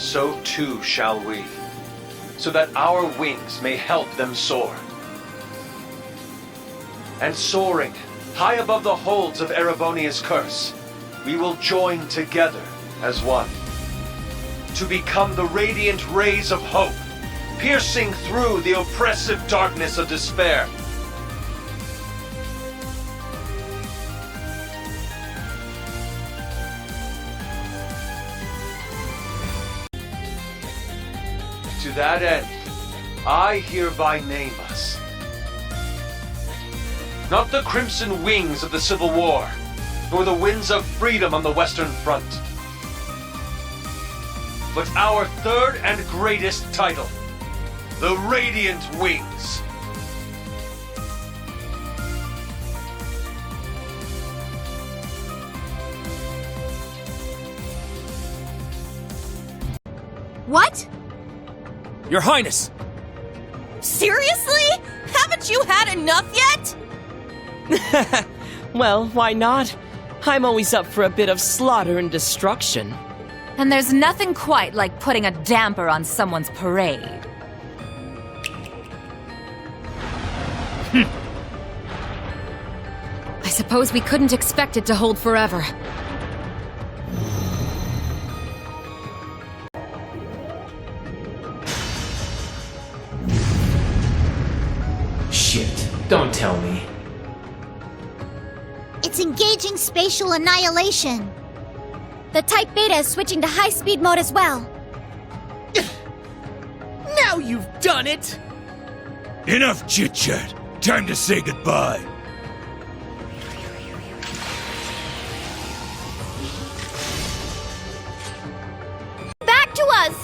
so too shall we, so that our wings may help them soar. And soaring, high above the holds of Erebonia's curse, we will join together as one, to become the radiant rays of hope, piercing through the oppressive darkness of despair. To that end, I hereby name us. Not the crimson wings of the Civil War, nor the winds of freedom on the Western Front, but our third and greatest title, the Radiant Wings. What? Your Highness! Seriously? Haven't you had enough yet? Well, why not? I'm always up for a bit of slaughter and destruction. And there's nothing quite like putting a damper on someone's parade. I suppose we couldn't expect it to hold forever. Shit, don't tell me. It's engaging spatial annihilation. The Type Beta is switching to high-speed mode as well. Now you've done it! Enough chit-chat. Time to say goodbye. Back to us!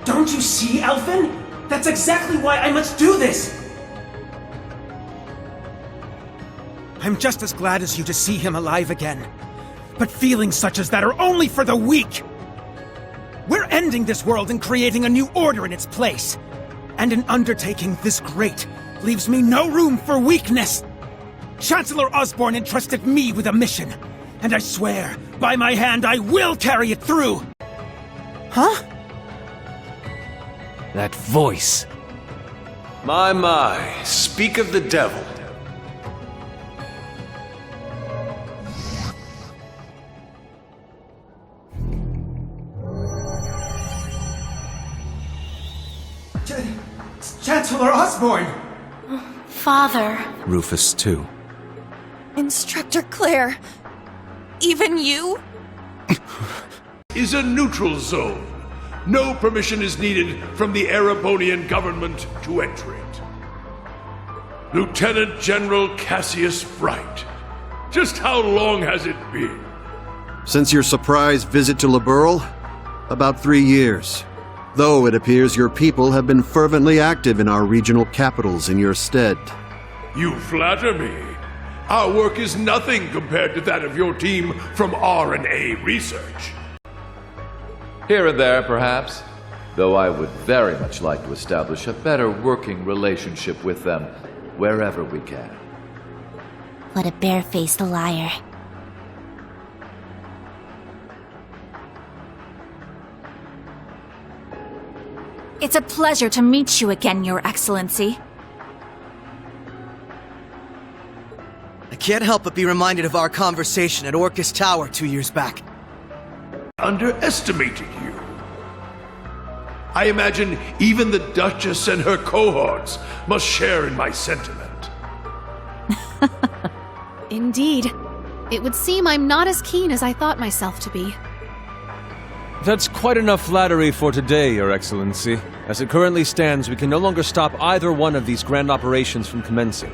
Don't you see, Elfin? That's exactly why I must do this! I'm just as glad as you to see him alive again. But feelings such as that are only for the weak! We're ending this world and creating a new order in its place. And an undertaking this great leaves me no room for weakness. Chancellor Osborne entrusted me with a mission, and I swear, by my hand, I will carry it through! Huh? That voice. My, speak of the devil. Chancellor Osborne! Father. Rufus, too. Instructor Claire. Even you? Is a neutral zone. No permission is needed from the Erebonian government to enter it. Lieutenant General Cassius Bright. Just how long has it been? Since your surprise visit to Liberl? About 3 years. Though it appears your people have been fervently active in our regional capitals in your stead. You flatter me. Our work is nothing compared to that of your team from R&A Research. Here and there, perhaps. Though I would very much like to establish a better working relationship with them wherever we can. What a barefaced liar. It's a pleasure to meet you again, Your Excellency. I can't help but be reminded of our conversation at Orcus Tower 2 years back. Underestimated you. I imagine even the Duchess and her cohorts must share in my sentiment. Indeed. It would seem I'm not as keen as I thought myself to be. That's quite enough flattery for today, Your Excellency. As it currently stands, we can no longer stop either one of these grand operations from commencing.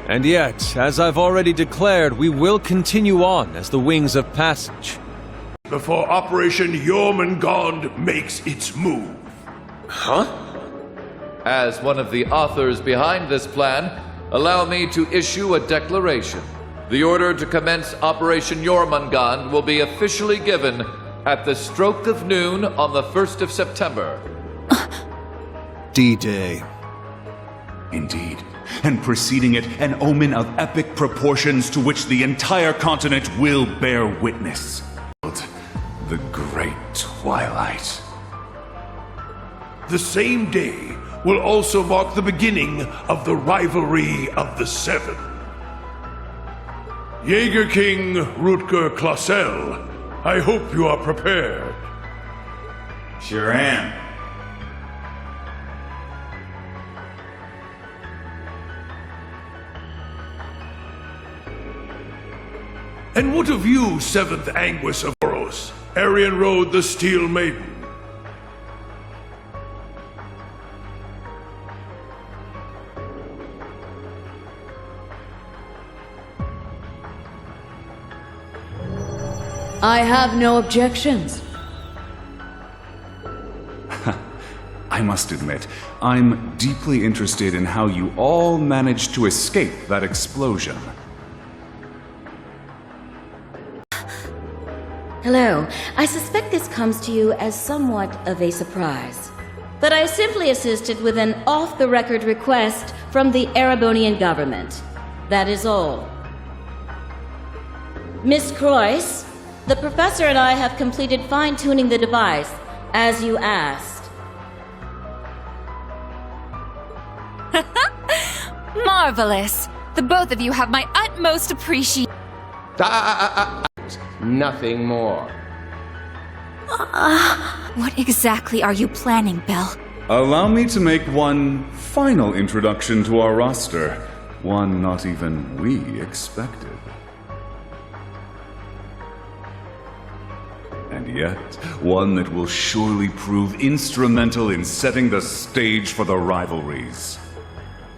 And yet, as I've already declared, we will continue on as the Wings of Passage. Before Operation Jormungand makes its move. Huh? As one of the authors behind this plan, allow me to issue a declaration. The order to commence Operation Jormungand will be officially given at the stroke of noon on the 1st of September. D-Day. Indeed. And preceding it, an omen of epic proportions to which the entire continent will bear witness. The Great twilight. The same day will also mark the beginning of the rivalry of the Seven. Jaeger King Rutger Clausel, I hope you are prepared. Sure am. And what of you, Seventh Anguis of Boros, Arian Road the Steel Maiden? I have no objections. I must admit, I'm deeply interested in how you all managed to escape that explosion. Hello. I suspect this comes to you as somewhat of a surprise. But I simply assisted with an off-the-record request from the Erebonian government. That is all. Miss Croyce, the professor and I have completed fine-tuning the device, as you asked. Marvelous. The both of you have my utmost appreciation. Nothing more. What exactly are you planning, Belle? Allow me to make one final introduction to our roster. One not even we expected. And yet, one that will surely prove instrumental in setting the stage for the rivalries.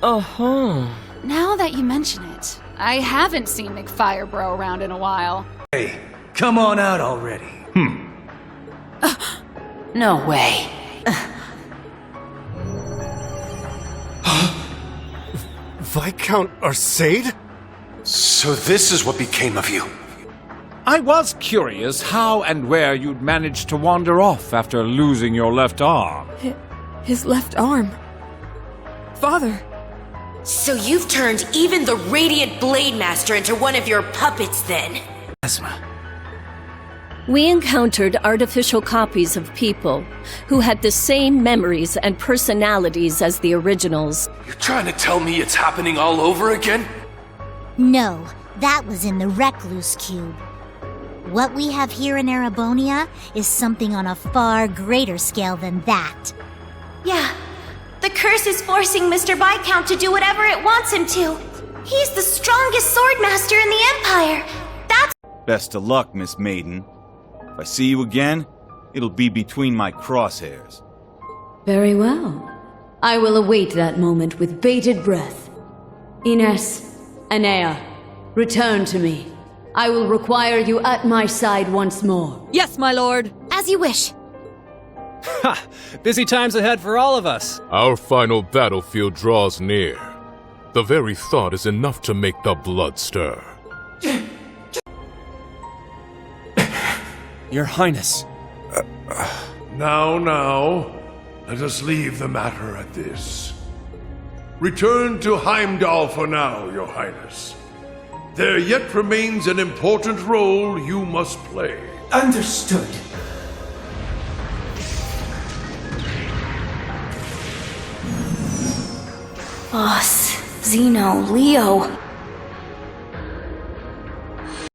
Uh-huh. Now that you mention it, I haven't seen McFirebro around in a while. Hey, come on out already. No way. Viscount Arcade? So this is what became of you. I was curious how and where you'd managed to wander off after losing your left arm. His left arm. Father. So you've turned even the Radiant Blade Master into one of your puppets then? Asma. We encountered artificial copies of people who had the same memories and personalities as the originals. You're trying to tell me it's happening all over again? No, that was in the Recluse Cube. What we have here in Erebonia is something on a far greater scale than that. Yeah, the curse is forcing Mr. Viscount to do whatever it wants him to. He's the strongest swordmaster in the Empire. That's... Best of luck, Miss Maiden. If I see you again, it'll be between my crosshairs. Very well. I will await that moment with bated breath. Ines, Anea, return to me. I will require you at my side once more. Yes, my lord. As you wish. Ha! Busy times ahead for all of us. Our final battlefield draws near. The very thought is enough to make the blood stir. Your Highness. Now, let us leave the matter at this. Return to Heimdall for now, Your Highness. There yet remains an important role you must play. Understood. Boss, Zeno, Leo.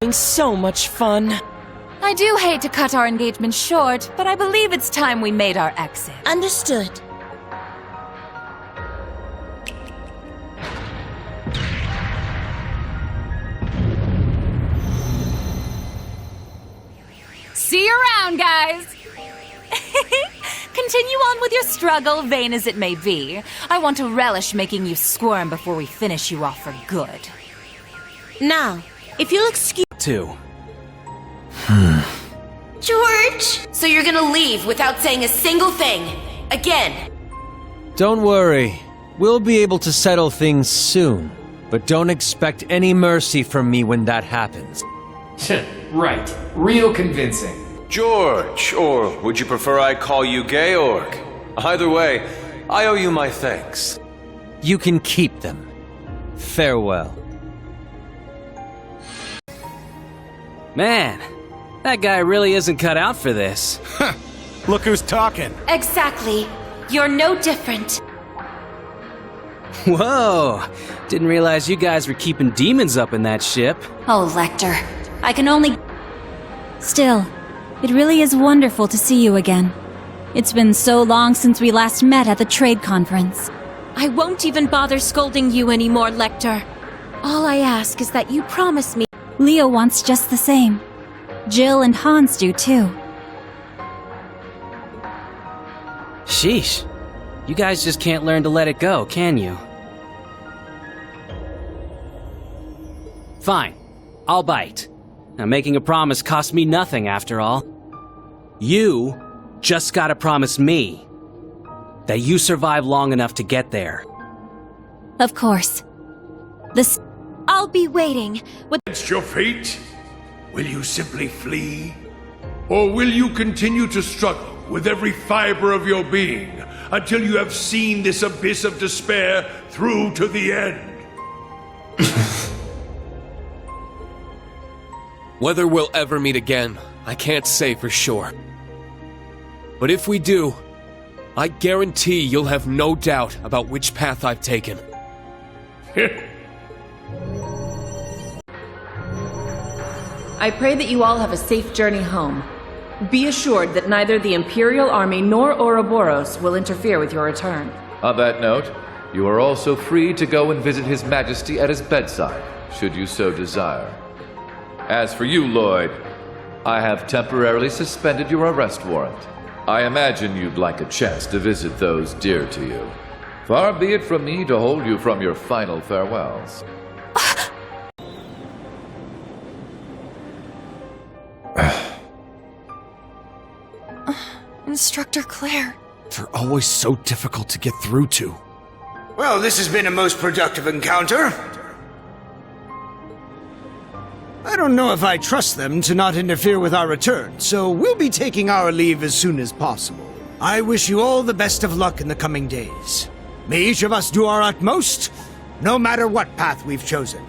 Having so much fun. I do hate to cut our engagement short, but I believe it's time we made our exit. Understood. See you around, guys! Continue on with your struggle, vain as it may be. I want to relish making you squirm before we finish you off for good. Now, if you'll excuse... George! So you're gonna leave without saying a single thing. Again. Don't worry. We'll be able to settle things soon. But don't expect any mercy from me when that happens. Right. Real convincing. George, or would you prefer I call you Georg? Either way, I owe you my thanks. You can keep them. Farewell. Man, that guy really isn't cut out for this. Look who's talking. Exactly. You're no different. Whoa! Didn't realize you guys were keeping demons up in that ship. Oh, Lecter. I can only... Still, it really is wonderful to see you again. It's been so long since we last met at the trade conference. I won't even bother scolding you anymore, Lecter. All I ask is that you promise me... Leo wants just the same. Jill and Hans do too. Sheesh. You guys just can't learn to let it go, can you? Fine. I'll bite. Now, making a promise costs me nothing, after all. You just gotta promise me that you survive long enough to get there. Of course. I'll be waiting. Against your fate? Will you simply flee? Or will you continue to struggle with every fiber of your being until you have seen this abyss of despair through to the end? Whether we'll ever meet again, I can't say for sure. But if we do, I guarantee you'll have no doubt about which path I've taken. I pray that you all have a safe journey home. Be assured that neither the Imperial Army nor Ouroboros will interfere with your return. On that note, you are also free to go and visit His Majesty at his bedside, should you so desire. As for you, Lloyd, I have temporarily suspended your arrest warrant. I imagine you'd like a chance to visit those dear to you. Far be it from me to hold you from your final farewells. Instructor Claire. They're always so difficult to get through to. Well, this has been a most productive encounter. I don't know if I trust them to not interfere with our return, so we'll be taking our leave as soon as possible. I wish you all the best of luck in the coming days. May each of us do our utmost, no matter what path we've chosen.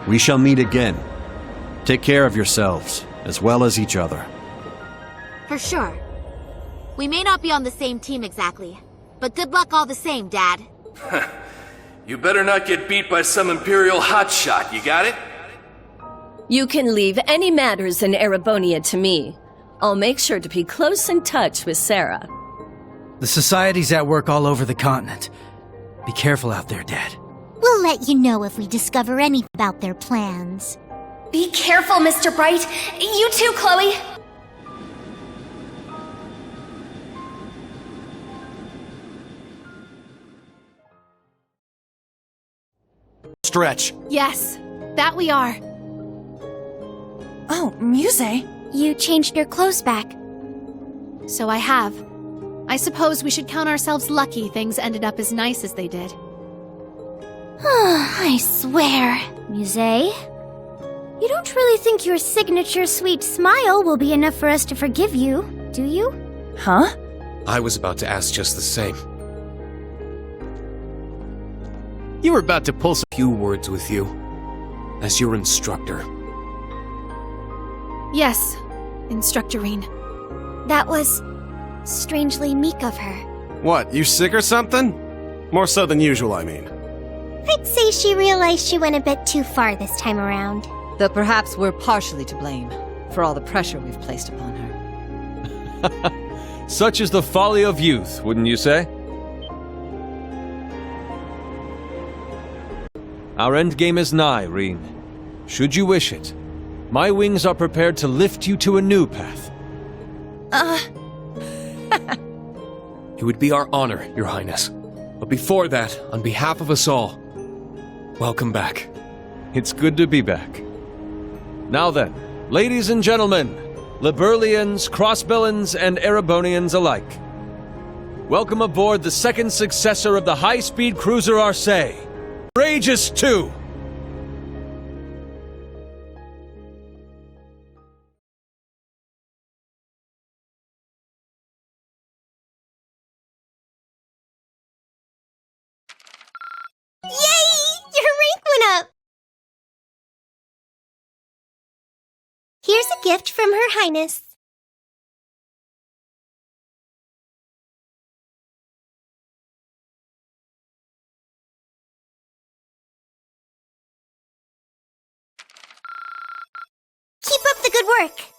We shall meet again. Take care of yourselves, as well as each other. For sure. We may not be on the same team exactly, but good luck all the same, Dad. You better not get beat by some Imperial hotshot, you got it? You can leave any matters in Erebonia to me. I'll make sure to be close in touch with Sarah. The Society's at work all over the continent. Be careful out there, Dad. We'll let you know if we discover anything about their plans. Be careful, Mr. Bright. You too, Chloe. Stretch. Yes, that we are. Oh, Muse. You changed your clothes back. So I have. I suppose we should count ourselves lucky things ended up as nice as they did. I swear. Muse, you don't really think your signature sweet smile will be enough for us to forgive you, do you? Huh? I was about to ask just the same. You were about to pull some few words with you, as your instructor. Yes, Instructorine. That was strangely meek of her. What, you sick or something? More so than usual, I mean. I'd say she realized she went a bit too far this time around. Though perhaps we're partially to blame for all the pressure we've placed upon her. Such is the folly of youth, wouldn't you say? Our endgame is nigh, Reen. Should you wish it, my wings are prepared to lift you to a new path. It would be our honor, Your Highness. But before that, on behalf of us all, welcome back. It's good to be back. Now then, ladies and gentlemen, Liberlians, Crossbellans, and Erebonians alike, welcome aboard the second successor of the high-speed cruiser Arcee, Aegis II! Here's a gift from Her Highness. Good work!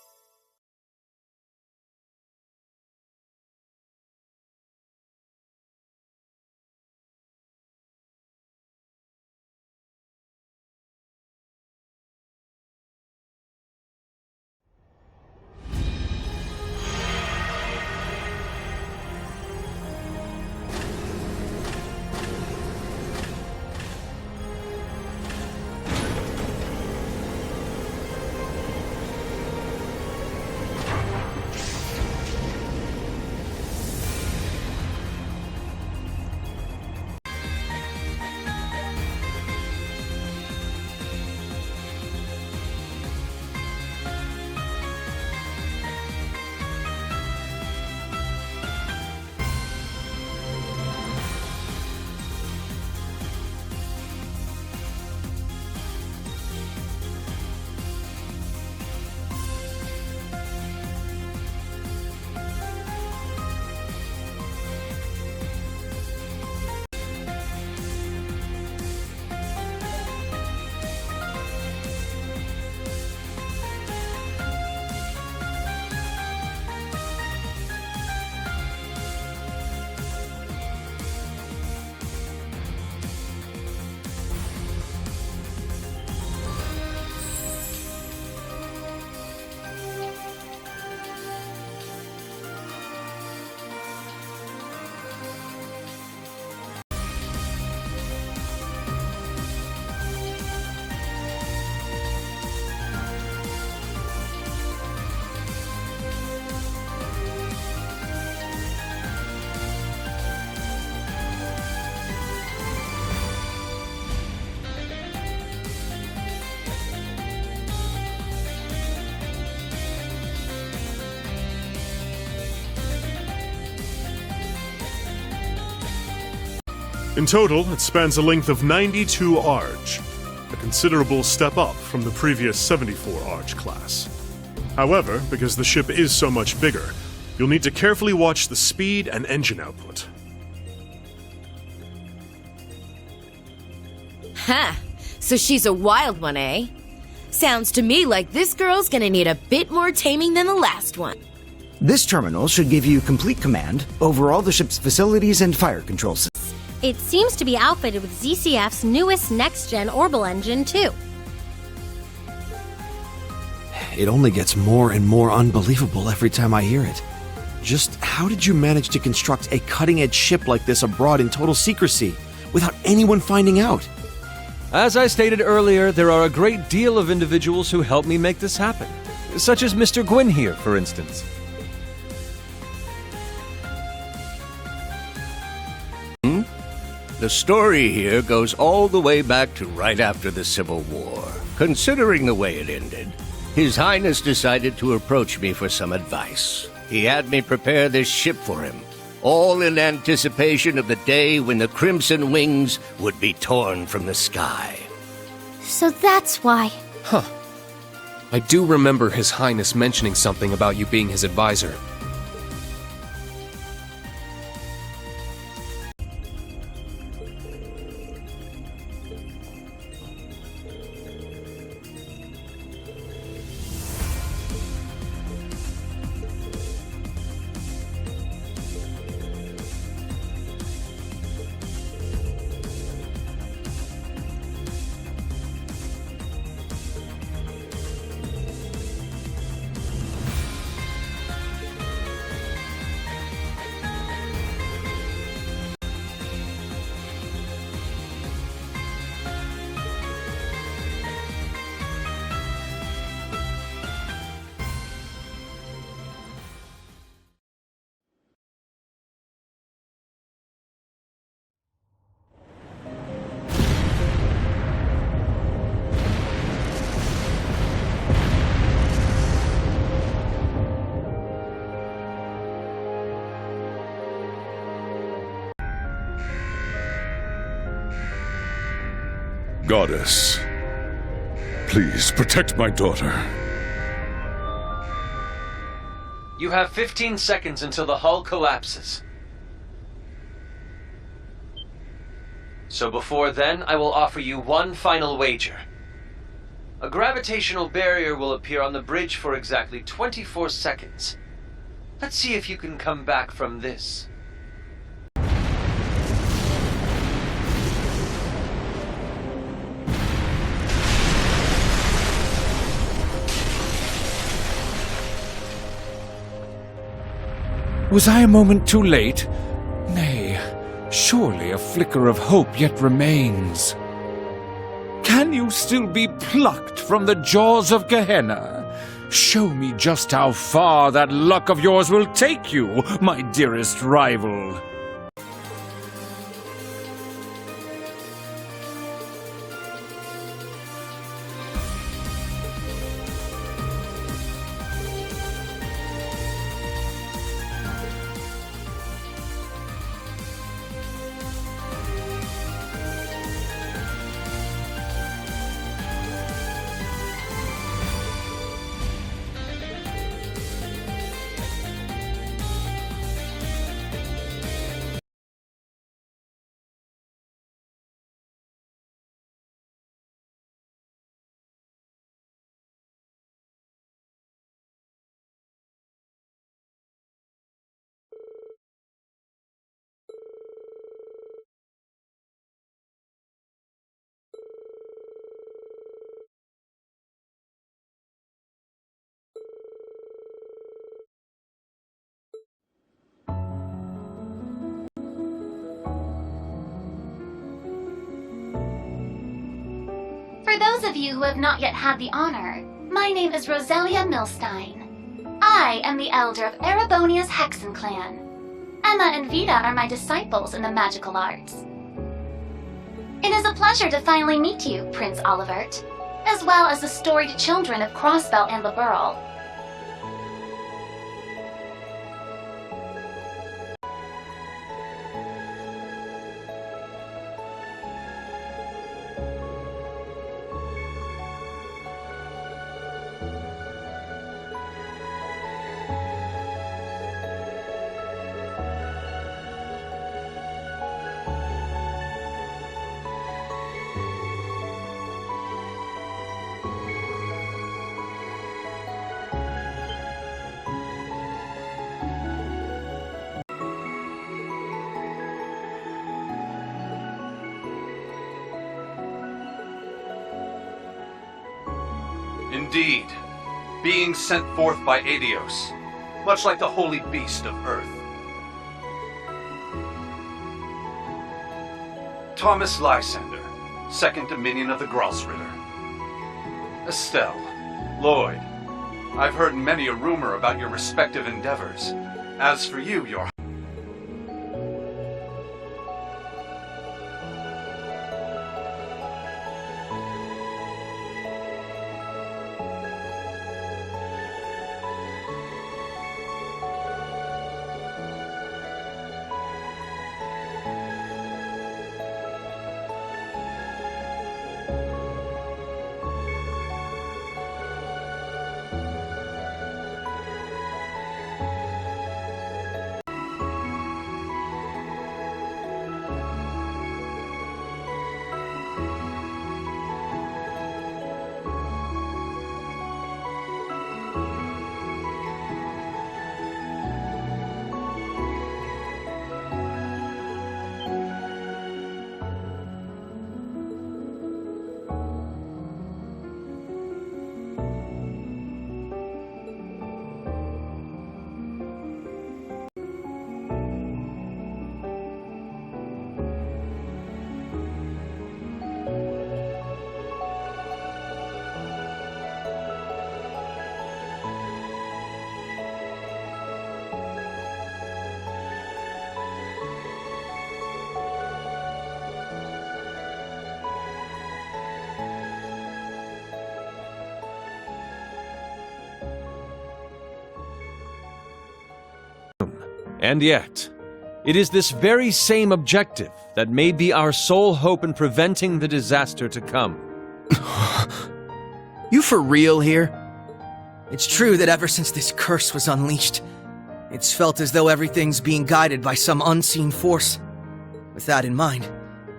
In total, it spans a length of 92 Arch, a considerable step up from the previous 74 Arch class. However, because the ship is so much bigger, you'll need to carefully watch the speed and engine output. Ha! So she's a wild one, eh? Sounds to me like this girl's gonna need a bit more taming than the last one. This terminal should give you complete command over all the ship's facilities and fire control systems. It seems to be outfitted with ZCF's newest next-gen Orbital engine, too. It only gets more and more unbelievable every time I hear it. Just how did you manage to construct a cutting-edge ship like this abroad in total secrecy, without anyone finding out? As I stated earlier, there are a great deal of individuals who helped me make this happen. Such as Mr. Gwyn here, for instance. The story here goes all the way back to right after the Civil War. Considering the way it ended, His Highness decided to approach me for some advice. He had me prepare this ship for him, all in anticipation of the day when the Crimson Wings would be torn from the sky. So that's why. Huh. I do remember His Highness mentioning something about you being his advisor. Goddess, please protect my daughter. You have 15 seconds until the hull collapses. So before then, I will offer you one final wager. A gravitational barrier will appear on the bridge for exactly 24 seconds. Let's see if you can come back from this. Was I a moment too late? Nay, surely a flicker of hope yet remains. Can you still be plucked from the jaws of Gehenna? Show me just how far that luck of yours will take you, my dearest rival. For those of you who have not yet had the honor, my name is Roselia Milstein. I am the elder of Erebonia's Hexen clan. Emma and Vita are my disciples in the magical arts. It is a pleasure to finally meet you, Prince Olivert, as well as the storied children of Crossbell and Liberl. Indeed, being sent forth by Aidios, much like the holy beast of Earth. Thomas Lysander, second dominion of the Gralsritter. Estelle, Lloyd, I've heard many a rumor about your respective endeavors. As for you, your And yet, it is this very same objective that may be our sole hope in preventing the disaster to come. You for real here? It's true that ever since this curse was unleashed, it's felt as though everything's being guided by some unseen force. With that in mind,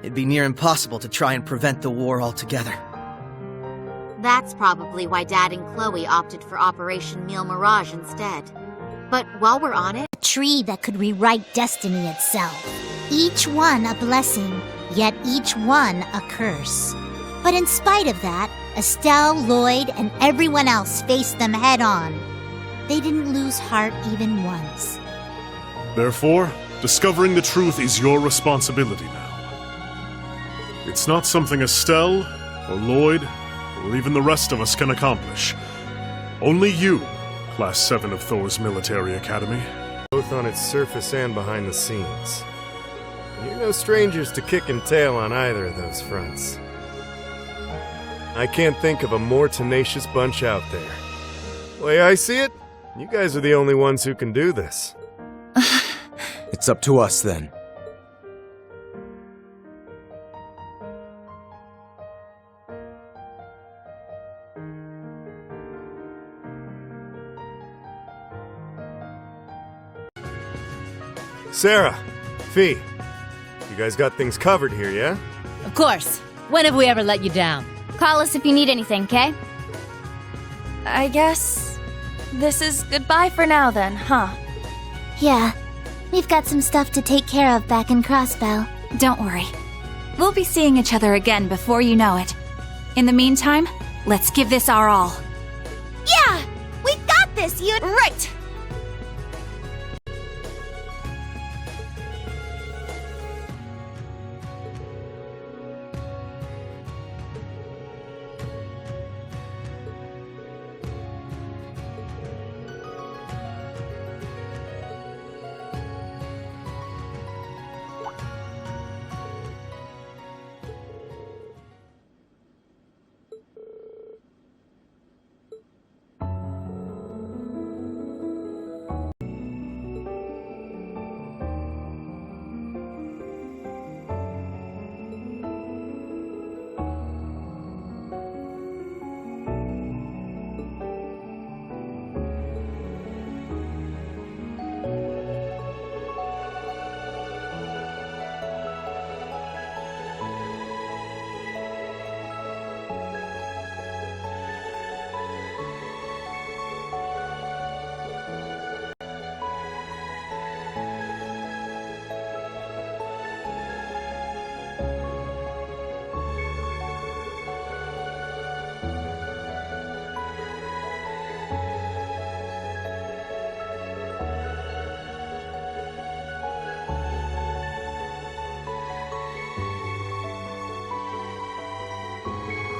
it'd be near impossible to try and prevent the war altogether. That's probably why Dad and Chloe opted for Operation Meal Mirage instead. But while we're on it... A tree that could rewrite destiny itself. Each one a blessing, yet each one a curse. But in spite of that, Estelle, Lloyd, and everyone else faced them head on. They didn't lose heart even once. Therefore, discovering the truth is your responsibility now. It's not something Estelle, or Lloyd, or even the rest of us can accomplish. Only you, Class 7 of Thor's Military Academy. Both on its surface and behind the scenes. You're no strangers to kicking tail on either of those fronts. I can't think of a more tenacious bunch out there. The way I see it, you guys are the only ones who can do this. It's up to us then. Sarah, Fee, you guys got things covered here, yeah? Of course. When have we ever let you down? Call us if you need anything, okay? I guess this is goodbye for now then, huh? Yeah, we've got some stuff to take care of back in Crossbell. Don't worry. We'll be seeing each other again before you know it. In the meantime, let's give this our all. Yeah! We got this, you... Right!